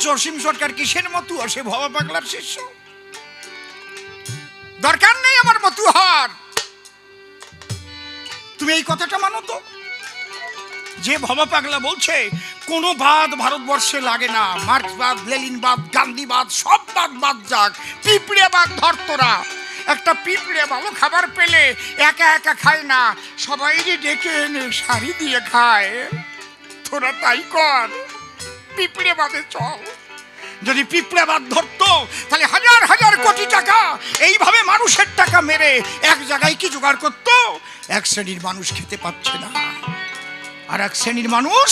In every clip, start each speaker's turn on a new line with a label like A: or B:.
A: বলছো অসীম সরকার কিসের মতুয়া? সে ভবা পাগলার শিষ্য। দরকার নেই আমার মতুয়ার। তুমি এই কথাটা মানো তো, যে ভবা পাগলা বলছে কোনো বাদ ভারতবর্ষে লাগে না, মার্ক্সবাদ, লেনিনবাদ, গান্ধীবাদ সব বাদ বাদ যাক, পিঁপড়ে বাদ ধর তোরা। একটা পিঁপড়ে ভালো খাবার পেলে একা একা খায় না, সবাইকে ডেকে এনে শাড়ি দিয়ে খায়। তোরা তাই কর, পিঁপড়ে বাদে চল। যদি পিঁপড়ে বাদ ধরতো তাহলে হাজার হাজার কোটি টাকা এইভাবে মানুষের টাকা মেরে এক জায়গায় কি জোগাড় করতো? এক শ্রেণীর মানুষ খেতে পাচ্ছে না, আর এক শ্রেণীর মানুষ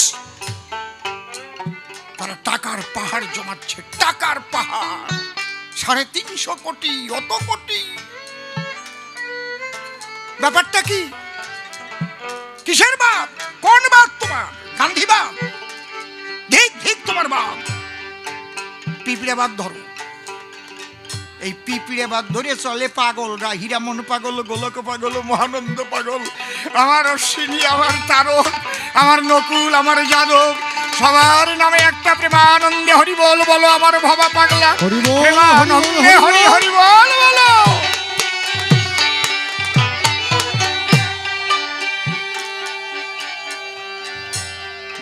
A: তারা টাকার পাহাড় জমাচ্ছে, টাকার পাহাড়, 350 কোটি, অত কোটি। ব্যাপারটা কি? কিসের বাদ? কোন বাদ তোমার? গান্ধীবাদ? ঠিক ঠিক তোমার বাদ। পিঁপড়ে বাদ ধরো। এই পিঁপড়ে বাদ ধরে চলে পাগলরা, হীরামন পাগল, গোলক পাগল, মহানন্দ পাগল, আমার অশ্বিনী, আমার তারক, আমার নকুল, আমার যাদব, সবার নামে একটা প্রেমানন্দে হরি বল বলো। আমার ভবা পাগলা প্রেমানন্দে হরি হরি বল বলো।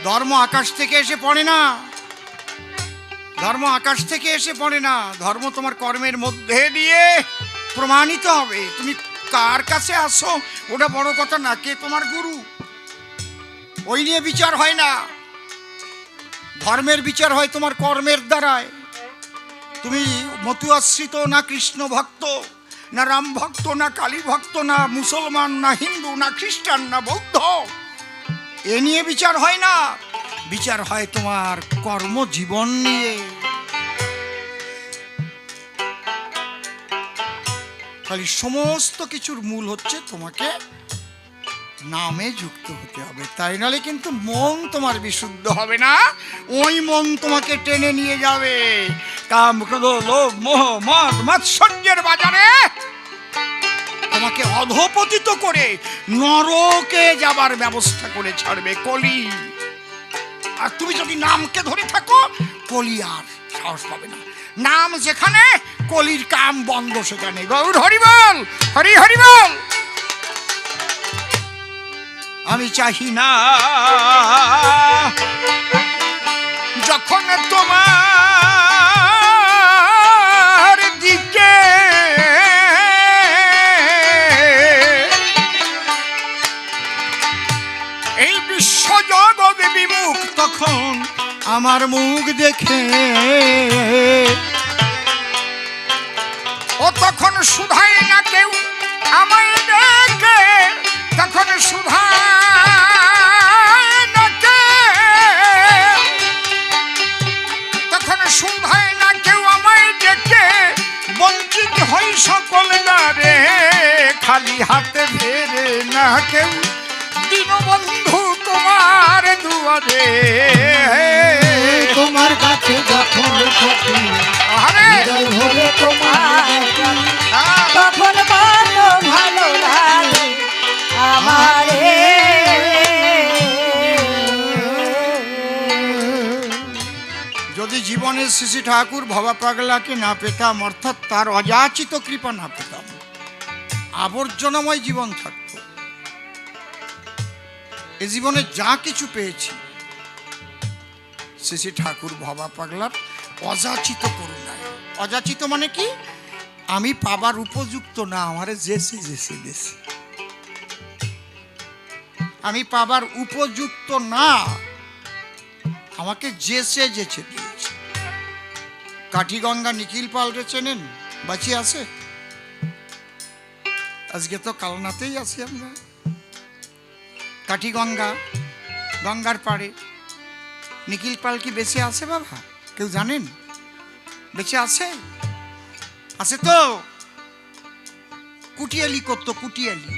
A: ধর্ম আকাশ থেকে এসে পড়ে না, ধর্ম আকাশ থেকে এসে পড়ে না। ধর্ম তোমার কর্মের মধ্যে দিয়ে প্রমাণিত হবে। তুমি কার কাছে আসো ওটা বড় কথা না, কে তোমার গুরু ওই নিয়ে বিচার হয় না। ধর্মের বিচার হয় তোমার কর্মের দ্বারায়। তুমি মতুয়াশ্রিত না কৃষ্ণ ভক্ত, না রাম ভক্ত, না কালী ভক্ত, না মুসলমান, না হিন্দু, না খ্রিস্টান, না বৌদ্ধ, এ নিয়ে বিচার হয় না। বিচার হয় তোমার কর্মজীবন নিয়ে। খালি সমস্ত কিছুর মূল হচ্ছে তোমাকে নামে যুক্ত হতে হবে, তাই নালে কিন্তু মন তোমার বিশুদ্ধ হবে না। ওই মন তোমাকে টেনে নিয়ে যাবে কাম, ক্রোধ, লোভ, মোহ, মদ, মাৎসর্যের বাজারে তোমাকে অধপতিত করে নরকে যাবার ব্যবস্থা করে ছাড়বে কলি। আর তুমি যদি নামকে ধরে থাকো, কলি আর সাহস পাবে না। নাম যেখানে, কলির কাম বন্ধ সেখানে। গৌর হরি বল, হরি হরি বল। আমি চাহি না যখন তোমার দিকে এই বিশ্বজগৎ বিমুখ, তখন আমার মুখ দেখে ও তখন শুধায় না কেউ আমায় দেখে, তখন শুধায় না কেউ, তখন শুধায় না কেউ আমায় দেখে। বঞ্চিত হই সকল দ্বারে, খালি হাতে ফেরে না কেউ দীনবন্ধু তোমার দুয়ারে।
B: তোমার কাছে যখন থাকি হৃদয় তোমার, তখন বড় ভালো লাগে আমারে।
A: যদি জীবনে শ্রী ঠাকুর ভবা পাগলাকে না পেতাম, অর্থাৎ তার অযাচিত কৃপা না পেতাম, আবর্জনাময় জীবন থাকত। এ জীবনে যা কিছু পেয়েছি শ্রী ঠাকুর ভবা পাগলার অযাচিত করুণায়। অযাচিত মানে কি? আমি পাবার উপযুক্ত না, আমারে যেছে যেছে দেশে। আমি পাবার উপযুক্ত না, আমাকে যেছে যেছে দিয়েছে। কাঠিগঙ্গা নিখিল পালরে চেনেন? বাঁচিয়ে আছে? আজকে তো কালনাতেই আছি আমরা। কাঠিগঙ্গা, গঙ্গার পাড়ে নিখিল পাল কি বেঁচে আছে বাবা? কেউ জানেন? বেঁচে আছে? আছে তো। কুটিয়ালি করতো, কুটিয়ালি।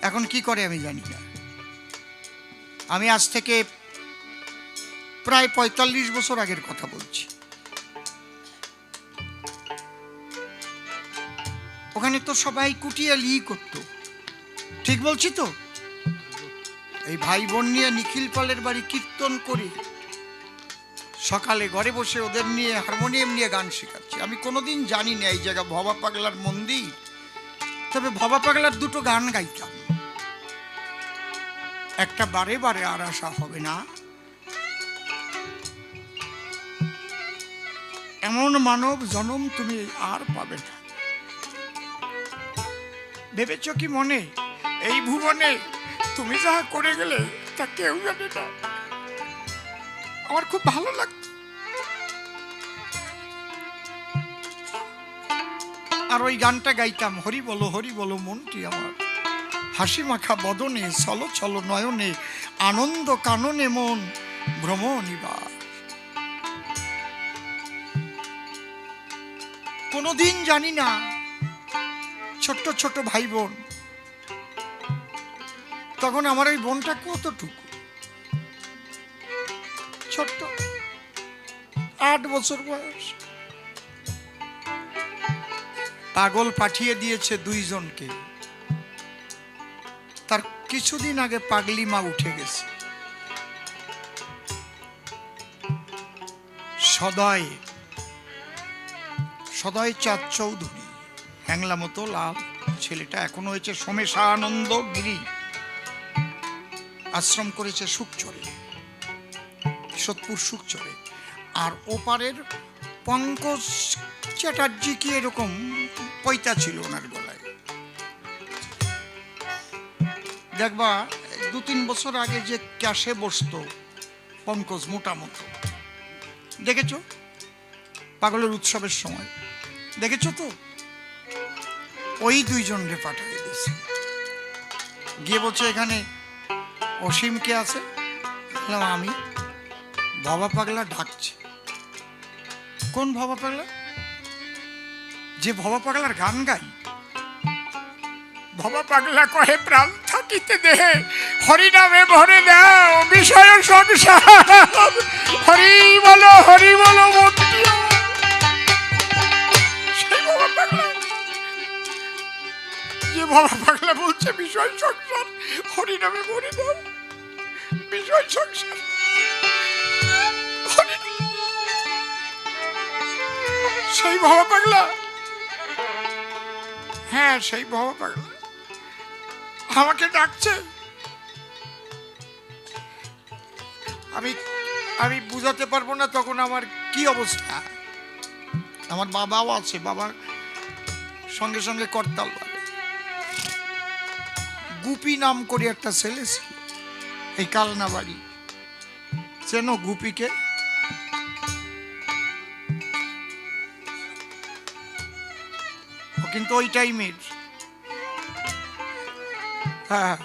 A: এখন কি করে আমি জানি না। আমি আজ থেকে প্রায় 45 বছর আগের কথা বলছি। ওখানে তো সবাই কুটিয়ালি করতো, ঠিক বলছি তো? এই ভাই বোন নিয়ে নিখিল পালের বাড়ি কীর্তন করে সকালে ঘরে বসে ওদের নিয়ে হারমোনিয়াম নিয়ে গান শেখাচ্ছি। আমি কোনোদিন জানি না এই জায়গা ভবা পাগলার মন্দির, তবে ভবা পাগলার দুটো গান গাইতাম। একটা বারে বারে আর আসা হবে না, এমন মানব জনম তুমি আর পাবে না। ভেবেছ কি মনে এই ভুবনে তুমি যা করে গেলে তা কেউ জানে না? আমার খুব ভালো লাগতো। আর ওই গানটা গাইতাম, হরি বলো মনটি আমার, হাসি মাখা বদনে চলো চলো নয়নে, আনন্দ কাননে মন ভ্রমণিবার। কোনোদিন জানি না ছোট্ট ছোট ভাই বোন, তখন আমার ওই বোনটা কতটুকু ছোট্ট, 8 বছর বয়স। পাগল পাঠিয়ে দিয়েছে 2 জনকে। তার কিছুদিন আগে পাগলি মা উঠে গেছে। সদয় চাঁদ চৌধুরী, হ্যাংলা মতো লাল ছেলেটা, এখন হয়েছে সোমেশানন্দ গিরি, আশ্রম করেছে সুকচরে, সোদপুর সুকচরে। আর ওপারের পঙ্কজ চ্যাটার্জি কি এরকম পয়তা ছিল ওনার গলায়। দেখবা 2-3 বছর আগে যে ক্যাশে বসতো পঙ্কজ মোটা মতো, দেখেছো? পাগলের উৎসবের সময় দেখেছো তো? ওই 2 জনকে পাঠিয়ে দিয়েছে। গিয়ে বলছে এখানে অসীম কে আছে? আমি। ভবা পাগলা ডাকছে। কোন ভবা পাগলা? যে ভবা পাগলার গান গাই। ভবা পাগলা কহে প্রাণ থাকিতে দেহে হরিনামে ভরে দাও বিষয় সংসার, হরি বলো মনটি। সেই ভবা পাগলা, যে ভবা পাগলা বলছে বিষয় সংসার, হরিনামে ভরে দাও বিষয় সংসার। সেই ভবা পাগলা, হ্যাঁ সেই ভবা পাগলা আমাকে ডাকছে। আমি বুঝাতে পারবো না তখন আমার কি অবস্থা। আমার বাবাও আছে, বাবার সঙ্গে সঙ্গে করতাল বলে। গুপি নাম করে একটা ছেলে ছিল এই কালনা বাড়ি, চেনো গুপিকে? ও কিন্তু ওই টাইমের, হ্যাঁ।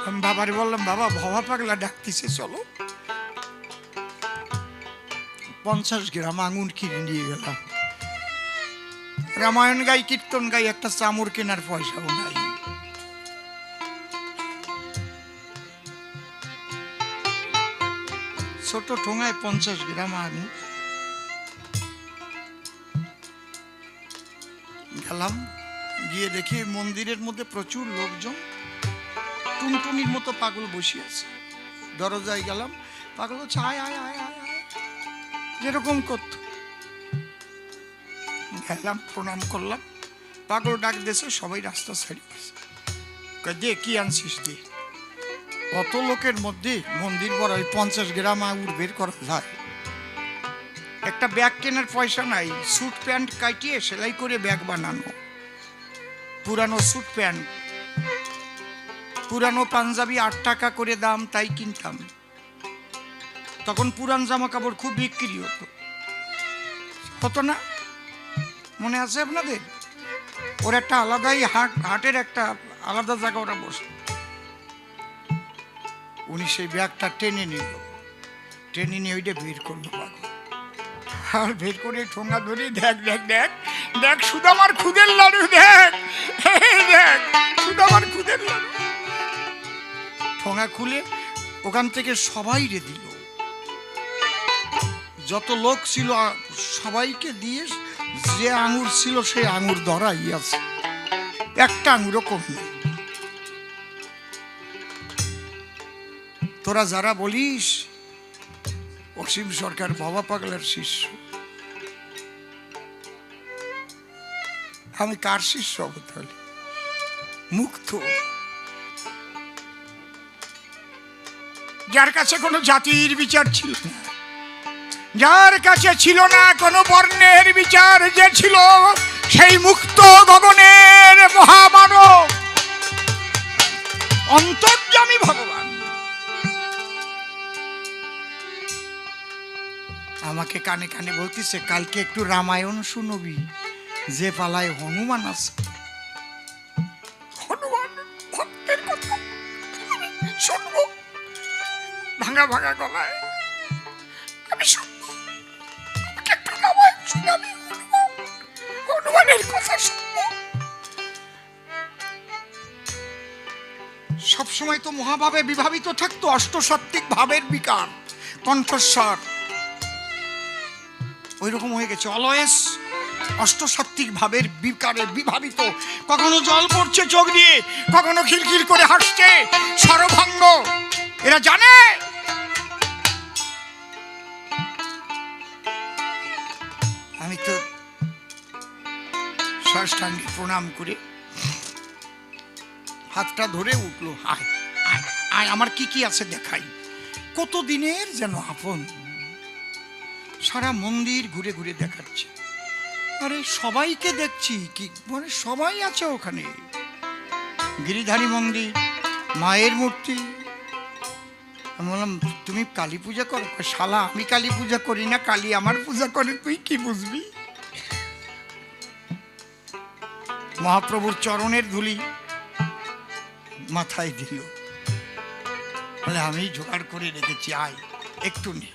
A: আমি বাবারে বললাম, বাবা ভবা পাগলা ডাকতেছে, চলো। 50 গ্রাম আঙুর কিনে নিয়ে গেলাম। রামায়ণ গাই, কীর্তন গাই, একটা চামড় কেনার পয়সাও নাই। ছোট ঠোঙায় 50 গ্রাম আঙুর গেলাম। গিয়ে দেখি মন্দিরের মধ্যে প্রচুর লোকজন, টুনটুনির মতো পাগল বসে আছে। দরজায় গেলাম, পাগল হচ্ছে আয় আয় আয় আয় আয়, যেরকম করত। গেলাম, প্রণাম করলাম। পাগল ডাক দিয়েছে, সবাই রাস্তা ছাড়িয়ে গেছে। দে কি আনছিস দে। অত লোকের মধ্যে মন্দির বড় 50 গ্রাম আঙুর বের করা যায়? একটা ব্যাগ কেনার পয়সা নাই। স্যুট প্যান্ট কাটিয়ে সেলাই করে ব্যাগ বানানো, পুরানো স্যুট প্যান্ট, পুরানো পাঞ্জাবি 8 টাকা করে দাম, তাই কিনতাম। তখন পুরান জামা কাপড় খুব বিক্রি হতো না? মনে আছে আপনাদের? ওর একটা আলাদাই হাটের একটা আলাদা জায়গা ওরা বসে। উনি সেই ব্যাগটা টেনে নিল, টেনে নিয়ে ওইটা বের করলো পাগল। আর বের করে ঠোঙা ধরে দেখ দেখ দেখ দেখ সুদামার খুদের লাড়ু, দেখ দেখ সুদামার খুদের লাড়ু। ঠোঙা খুলে ওখান থেকে সবাই রে দিল, যত লোক ছিল সবাইকে দিয়ে যে আঙুর ছিল সেই আঙুর ধরাই আছে, একটা আঙুরও কম নেই। তোরা যারা বলিস অসীম সরকার বাবা পাগলার শিষ্য, আমি কার শিষ্য হব তাহলে? মুক্ত, যার কাছে কোনো জাতির বিচার ছিল না, যার কাছে ছিল না কোনো বর্ণের বিচার, যে ছিল সেই মুক্ত গগনের মহামানব অন্তর্যামী ভগবান। আমাকে কানে কানে বলতেছে কালকে একটু রামায়ণ শুনবি, যে পালায় হনুমান আছে। হনুমান ভক্তের কথা শুনবো ভাঙা ভাঙা গলায়, আমি শুনবো। আমাকে একটু রামায়ণ শোনাবি, হনুমানের কথা শুনবো। সবসময় তো মহাভাবে বিভাবিত থাকতো, অষ্টসাত্ত্বিক ভাবের বিকার কণ্ঠস্বর ওই রকম হয়ে গেছে। অলওয়েজ অষ্টসাত্ত্বিক ভাবের বিকারে বিভাবিত, কখনো জল পড়ছে চোখ দিয়ে, কখনো খিলখিল করে হাসছে সরভঙ্গ। এরা জানে আমি তো সাষ্টাঙ্গে প্রণাম করে হাতটা ধরে উঠলো, আয় আয় আয়, আমার কি কি আছে দেখাই। কত দিনের যেন আপন, সারা মন্দির ঘুরে ঘুরে দেখাচ্ছে। আরে সবাইকে দেখছি, কি মানে সবাই আছে ওখানে। গিরিধারী মন্দির, মায়ের মূর্তি। আমি বললাম তুমি কালী পূজা করো? শালা আমি কালী পূজা করি না, কালী আমার পূজা করে, তুই কি বুঝবি? মহাপ্রভুর চরণের ধুলি মাথায় দিল, বলে আমি জোগাড় করে রেখেছি, আয় একটু নে।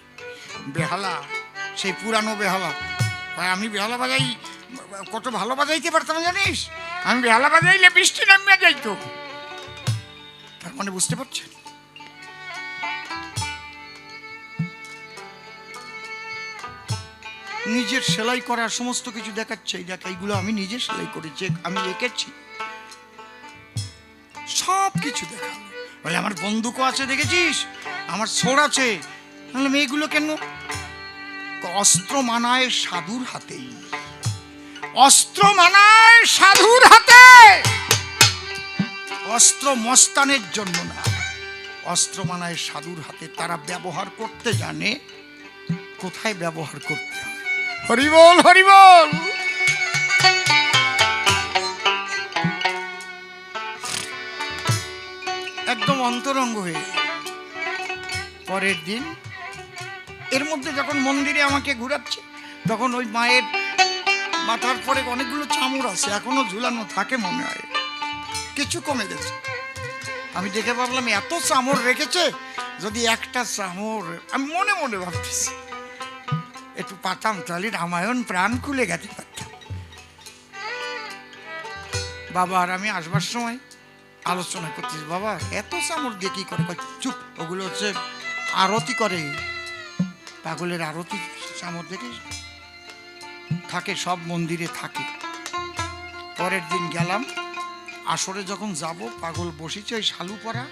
A: বেহালা, সেই পুরানো বেহালা। আমি বেহালা বাজাই, কত ভালো বাজাইতে পারতাম জানিস? আমি বেহালা বাজাইলে বৃষ্টি নামিয়ে যাইতো। তার মানে বুঝতে পারছেন, নিজের সেলাই করার সমস্ত কিছু দেখাচ্ছে। এই দেখ, এইগুলো আমি নিজে সেলাই করেছি, আমি এঁকেছি, সব কিছু দেখালো। বলে আমার বন্দুকও আছে দেখেছিস, আমার ছোড় আছে। বললাম এইগুলো কেন? অস্ত্র মানায় সাধুর হাতেই, অস্ত্র মানায় সাধুর হাতে, অস্ত্র মস্তানের জন্য না, অস্ত্র মানায় সাধুর হাতে। তারা ব্যবহার করতে জানে, কোথায় ব্যবহার করতে হয়। হরি বল, হরি বল। একদম অন্তরঙ্গ হয়ে গেল। পরের দিন এর মধ্যে যখন মন্দিরে আমাকে ঘুরাচ্ছে, তখন ওই মায়ের মাথার পরে অনেকগুলো চামড় আছে, এখনো ঝুলানো থাকে মনে হয়, কিছু কমে গেছে। আমি দেখে ভাবলাম এত চামড় রেখেছে, যদি একটা চামড়, আমি মনে মনে ভাবতেছি একটু পাতাম তাহলে রামায়ণ প্রাণ খুলে গেতে পারতাম। বাবা আর আমি আসবার সময় আলোচনা করতেছি, বাবা এত চামড় দিয়ে কি করে? চুপ, ওগুলো হচ্ছে আরতি করে, পাগলের আরতি চামড় দেখে থাকে, সব মন্দিরে থাকে। পরের দিন গেলাম, আসরে যখন যাব, পাগল বসেছে ওই শালু পরা,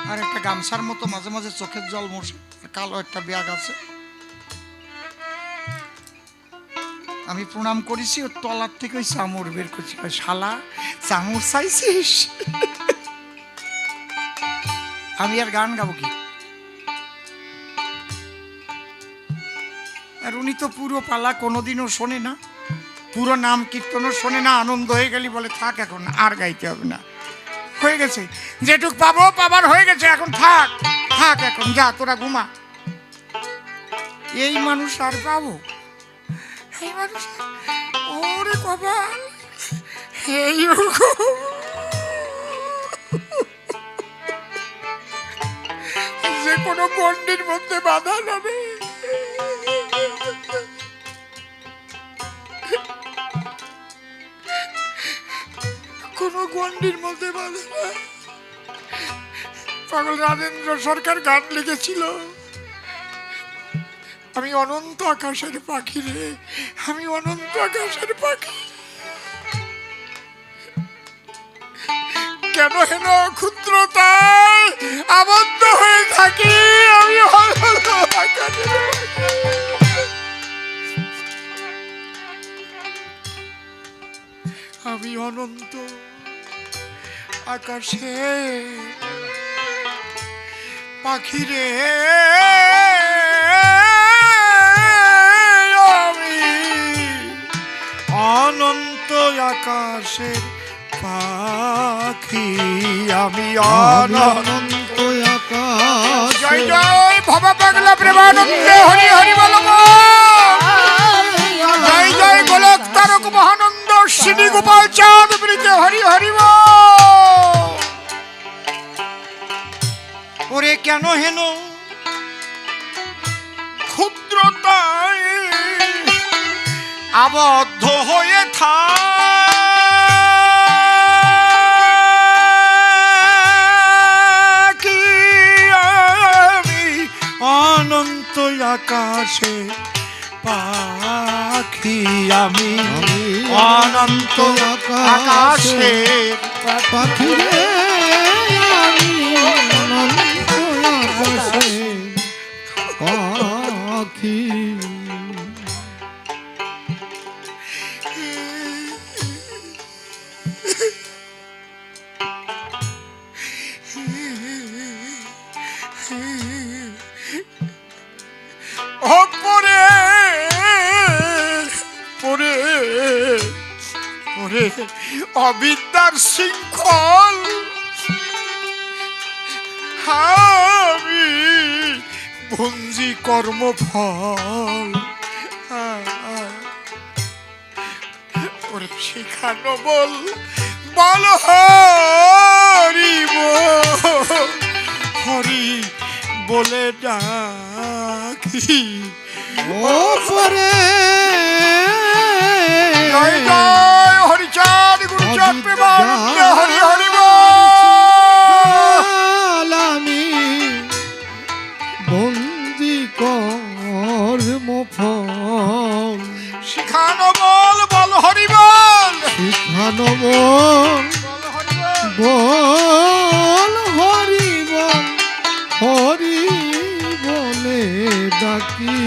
A: আর একটা গামছার মতো মাঝে মাঝে চোখের জল মোছে, কালো একটা ব্যাগ আছে। আমি প্রণাম করেছি, ওর তলার থেকে ওই চামড় বের করছি। শালা চামড় চাইছিস? আমি আর গান গাবো কি? আর উনি তো পুরো পালা কোনোদিনও শোনে না, পুরো নাম কীর্তনও শোনে না। আনন্দ হয়ে গেলি বলে থাক, এখন আর গাইতে হবে না, হয়ে গেছে যেটুক পাবো পাবার হয়ে গেছে, এখন থাক থাক, এখন যা তোরা ঘুমা। এই মানুষ আর পাবো? এই মানুষ, ওরে কপাল, এই যে কোনো গণ্ডির মধ্যে বাধা যাবে। কোনো গণ্ডির মধ্যে বাধা না। পাগল রাজেন্দ্র সরকার গান লিখেছিল, আমি অনন্ত আকাশের পাখি রে, আমি অনন্ত আকাশের পাখি। কেন হেন ক্ষুদ্রতায় আবদ্ধ হয়ে থাকি আমি আমি অনন্ত আকাশে পাখিরে আমি অনন্ত আকাশের পাখি আমি অনন্ত আকাশ। জয় জয় ভবা পাগলা প্রেমানন্দে হরি হরি বল। জয় জয় গোলক তারক মহানন্দ শ্রী গোপাল চাঁদ প্রীতে হরি হরি বল। ওরে কেন হেন ক্ষুদ্রতায় আবদ্ধ হয়ে থাকি আমি অনন্ত আকাশে পাখি আমি অনন্ত আকাশে পাখি আমি অনন্ত আকাশে পাখি। অবিদ্যার শৃঙ্খল আমি ভঞ্জি কর্মফল ওরে শেখানো বল বল হরি হরি বলে ডাকি ও পরে জয় জয় হরিচাঁদ গুরুচাঁদ প্রেমানন্দে হরি হরি বল। আমি বন্দি কর্মফল শিখানো বল বল হরি বল শিখানো বল বল হরি বল হরি বলে ডাকি।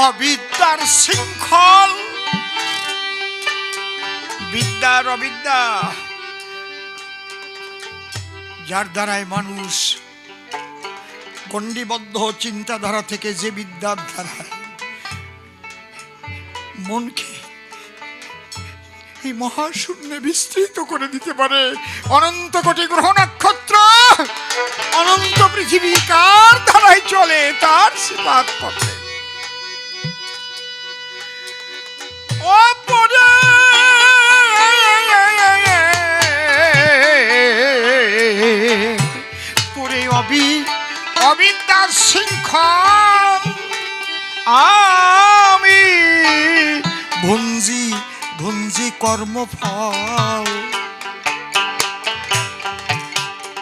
A: অবিদ্যার শৃঙ্খল বিদ্যার অবিদ্যা যার দ্বারায় মানুষ গণ্ডিবদ্ধ চিন্তাধারা থেকে যে বিদ্যার দ্বারা মনকে এই মহাশূন্যে বিস্তৃত করে দিতে পারে। অনন্ত কোটি গ্রহ নক্ষত্র অনন্ত পৃথিবী কার ধারায় চলে তার শ্রীপাদ পথে অবিদ্যার শৃঙ্খল আমি ভঞ্জি কর্মফল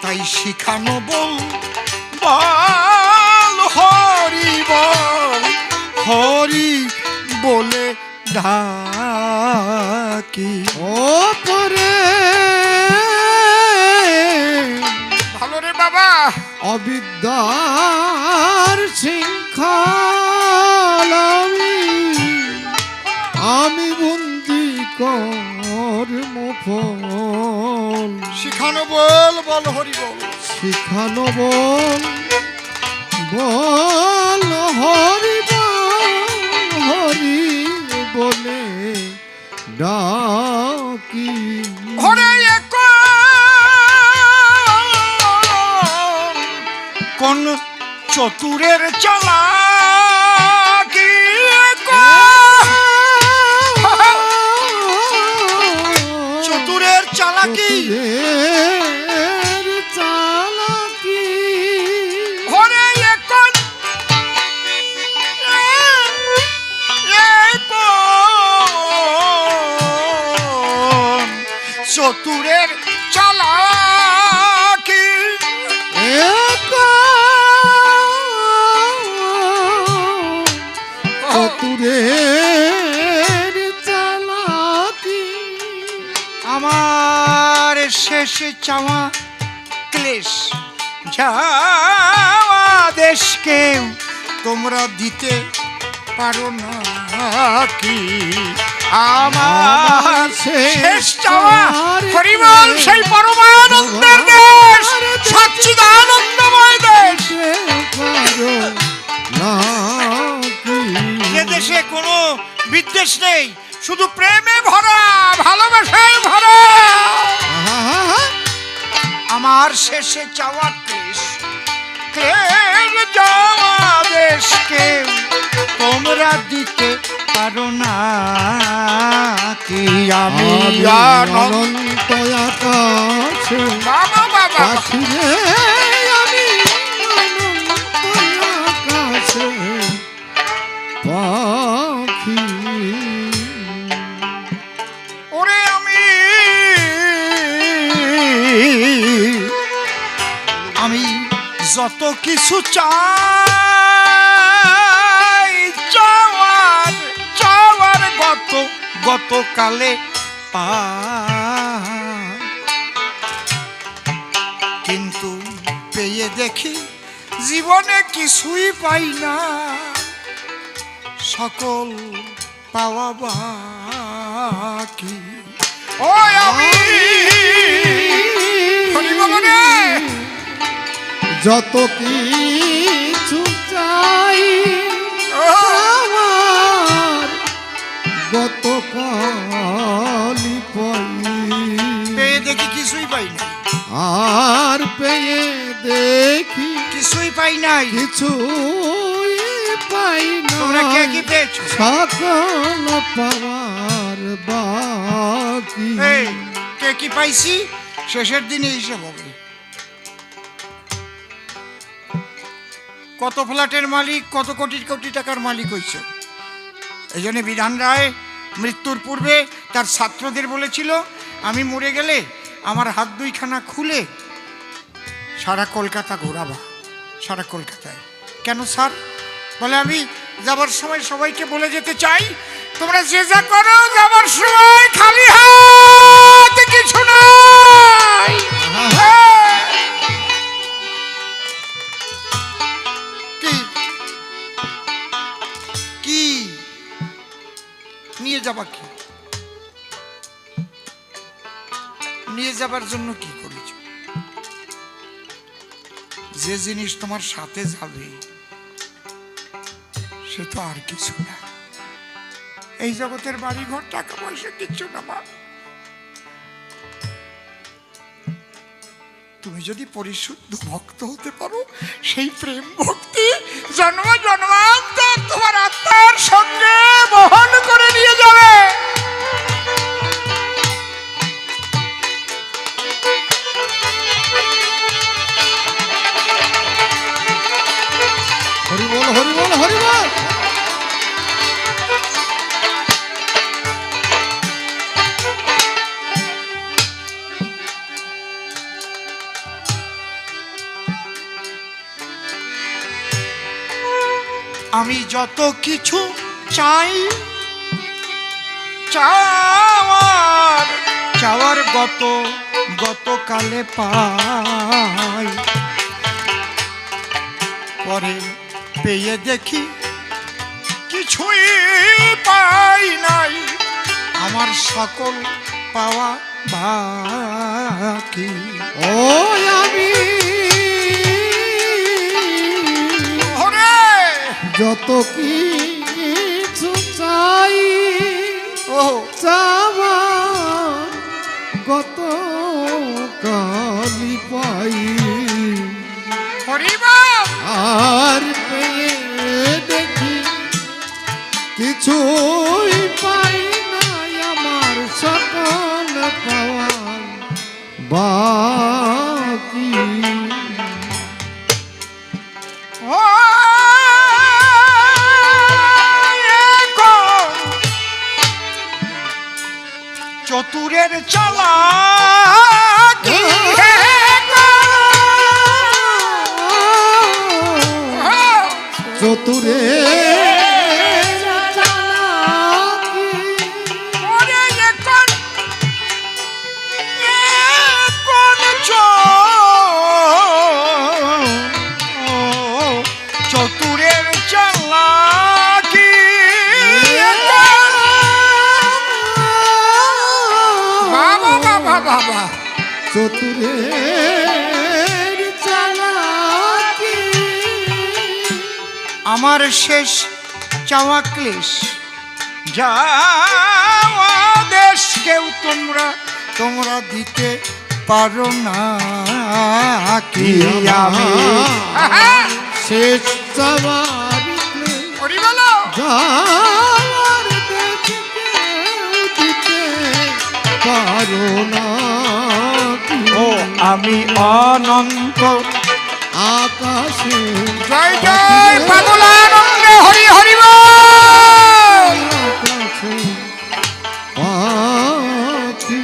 A: তাই শিখানো বল বল হরি বলে ডাকি ও পরে ভালো রে বাবা। অবিদ্যার শৃঙ্খল আমি বন্দি কর্মফল শিখানো বল বল হরি বল শিখানো বল বল হরি বল হরি বলে ডাকি। কোন চতুরের চালাকি চতুরের চালাকি ঘরে এখন চতুরের চালাকি
C: প্রেমের চালাকি
A: আমার শেষ চাওয়া ক্লেশ যাওয়া দেশকে তোমরা দিতে পারো না কি? আমার শেষ চাওয়া পরিমল সেই পরমানন্দের দেশ, সচ্চিদানন্দময় দেশ, যে দেশে কোনো বিদ্বেষ নেই, শুধু প্রেমে ভরা, ভালোবাসায় ভরা। আমার শেষে চাওয়া ক্লেশ, ক্লেশ যাওয়া দেশকে তোমরা দিতে পারো না কি? আমি
C: অনন্ত আকাশে
A: বাবা বাবা
C: পাখি রে, আমি অনন্ত আকাশে পাখি।
A: ওরে আমি যত কিছু চাই, চাওয়ার চাওয়ার গতকালে কিন্তু পেয়ে দেখি জীবনে কিছুই পাই না, সকল পাওয়া বাকি। ও আমি
C: যত কিছু চাই আমার গতকালই পাই,
A: পেয়ে দেখি কিছুই পাই না,
C: আর পেয়ে দেখি
A: কিছুই পাই নাই,
C: কিছুই পাই না।
A: তোমরা কে কি পেয়েছো?
C: সকল পাওয়ার বাকি।
A: এই কে কি পাইছি শেষের দিনে হিসেব হবে। কত ফ্ল্যাটের মালিক, কত কোটি কোটি টাকার মালিক হয়েছে। এই জন্য বিধান রায় মৃত্যুর পূর্বে তার ছাত্রদের বলেছিল, আমি মরে গেলে আমার হাত দুইখানা খুলে সারা কলকাতা ঘোরাবা, সারা কলকাতায়। কেন স্যার? বলে আমি যাবার সময় সবাইকে বলে যেতে চাই, তোমরা যে যা করো যাবার সময় খালি হাত কিছু নাই। কি নিয়ে যাবা? কি নিয়ে যাবার জন্য কি করেছ? যে জিনিস তোমার সাথে যাবে সে তো আর কিছু না। এই জগতের বাড়ি ঘর টাকা পয়সা কিচ্ছু না মা। তুমি যদি পরিশুদ্ধ ভক্ত হতে পারো, সেই প্রেম ভক্তি জন্ম জন্মান্তর তোমার আত্মার সঙ্গে বহন করে নিয়ে যাবে।
C: হরিবল হরিবল হরিবল।
A: আমি যত কিছু চাই, চাওয়ার চাওয়ার গতকালে পাই, পরে পেয়ে দেখি কিছুই পাই নাই, আমার সকল পাওয়া বাকি।
C: ও আমি যত কিছু চাই,
A: ও
C: চাওয়ার গতকালই পাই,
A: হরিবল।
C: আর পেয়ে দেখি কিছুই পাই নাই, আমার সকল পাওয়ার বাকি।
A: চতুরের চালা
C: চতুরে চতুরের চালাকি
A: আমার শেষ চাওয়া ক্লেশ যাওয়া দেশ কেউ তোমরা দিতে পারো না কি আমি
C: শেষ সবার
A: ওরে বলো
C: যাওয়ার দেশ কেউ দিতে পারো না কি
A: ও আমি অনন্ত
C: আকাশে
A: জয় জয় পাগলানন্দে হরি হরি বল।
C: আকাশে পাখি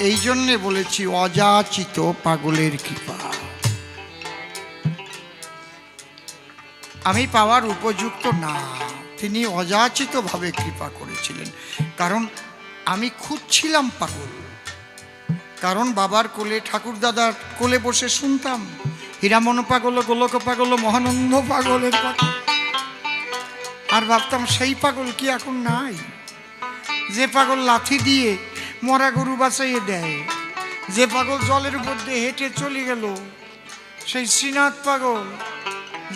A: এই জন্যে বলেছি অযাচিত পাগলের কৃপা। আমি পাওয়ার উপযুক্ত না, তিনি অযাচিত ভাবে কৃপা করেছিলেন। কারণ আমি খুঁজছিলাম পাগল, কারণ বাবার কোলে ঠাকুর দাদার কোলে বসে শুনতাম হীরামন পাগল, গোলক পাগল, মহানন্দ পাগলের কথা, আর ভাবতাম সেই পাগল কি এখন নাই? যে পাগল লাথি দিয়ে মরা গরু বাঁচাইয়ে দেয়, যে পাগল জলের উপর দিয়ে হেঁটে চলে গেল, সেই শ্রীনাথ পাগল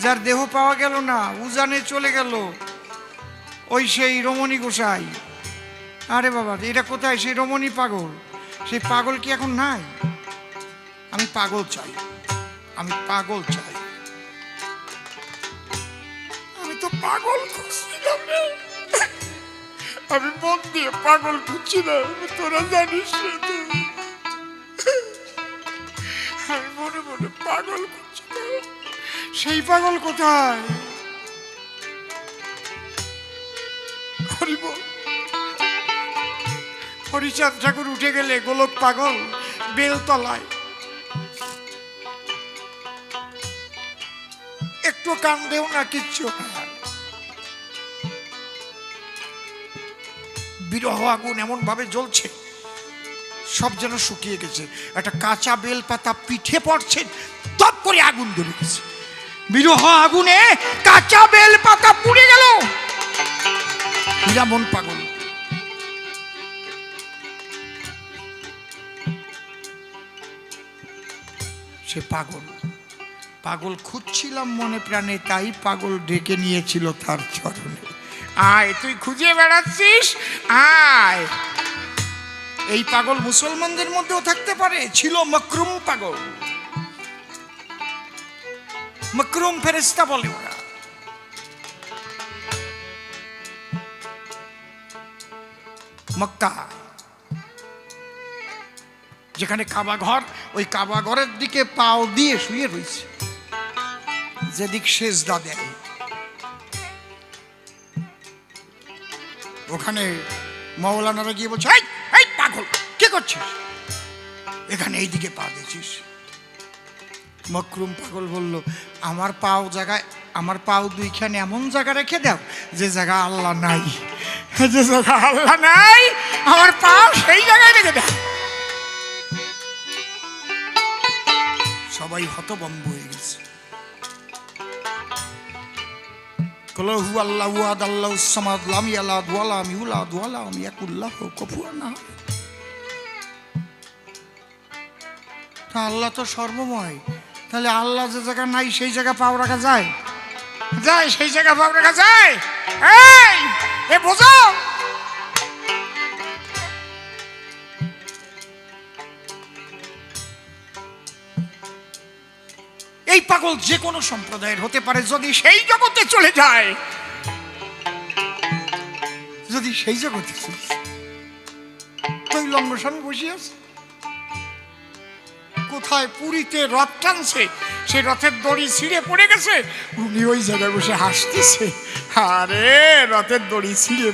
A: যার দেহ পাওয়া গেল না, উজানে চলে গেল, ওই সেই রমণী গোসাই। আরে বাবা, এটা কোথায়? সেই রমণী পাগল, সেই পাগল কি এখন নাই? আমি পাগল চাই, আমি পাগল চাই। আমি তো পাগল খুঁজছিলাম রে, আমি মন দিয়ে পাগল খুঁজছিলাম, তোরা জানিস না তো। আমি মনে মনে পাগল খুঁজছিলাম, সেই পাগল কোথায়? হরি বল। হরিচাঁদ ঠাকুর উঠে গেলে গোলক পাগল বেলতলায় একটু কান্দেও না, কিচ্ছু না। বিরহ আগুন এমন ভাবে জ্বলছে, সব যেন শুকিয়ে গেছে। একটা কাঁচা বেল পাতা পিঠে পড়ছে, তপ করে আগুন ধরে গেছে। বিরহ আগুনে কাঁচা বেল পাতা পুড়ে গেল। হীরামন পাগল, সে পাগল, পাগল খুঁজছিলাম মনে প্রাণে, তাই পাগল ডেকে নিয়েছিল তার চরণে। আয়, তুই খুঁজে বেড়াচ্ছিস, আয়। এই পাগল মুসলমানদের মধ্যেও থাকতে পারে। ছিল মকরুম পাগল, মকরুম ফেরেশতা বলে ওরা। মক্কা যেখানে কাবা ঘর, ওই কাবা ঘরের দিকে পাও দিয়ে শুয়ে রয়েছে, যেদিক সেজদা দেয়, ওখানে মৌলানারা গিয়ে বলছে, এই এই পাগল কি করছিস এখানে, এইদিকে পা দিয়েছিস? মকরুম পাগল বলল, আমার পাও জায়গায়, আমার পাও দুইখানে এমন জায়গা রেখে দাও যে জায়গা আল্লাহ নাই, যে জায়গা আল্লাহ নাই আমার পাও সেই জায়গায় রেখে দাও। সবাই হতভম্ব হয়ে গেছে। কল হু আল্লাহু আহাদ আল্লাহুস সামাদ লাম ইয়ালিদ ওয়া লাম ইউলাদ ওয়া লাম ইয়াকুল লাহু কুফুয়ান আহাদ। তা আল্লাহ তো সর্বময়, তাহলে আল্লাহ যে জায়গা নাই সেই জায়গা পাও রাখা যায়? যায়, সেই জায়গা পাও রাখা যায়? এই এ বোঝো, এই পাগল যে কোনো সম্প্রদায়ের হতে পারে, যদি সেই জগতে চলে যায়, যদি সেই জগতে চলে যায়। তুই লম্ব স্বামী বসে আছে কোথায়? পুরীতে রথ টানছে, সেই রথের দড়ি ছিঁড়ে পড়ে গেছে, উনি ওই জায়গায় বসে হাসতেছে। আরে রথের দড়ি ছিঁড়ে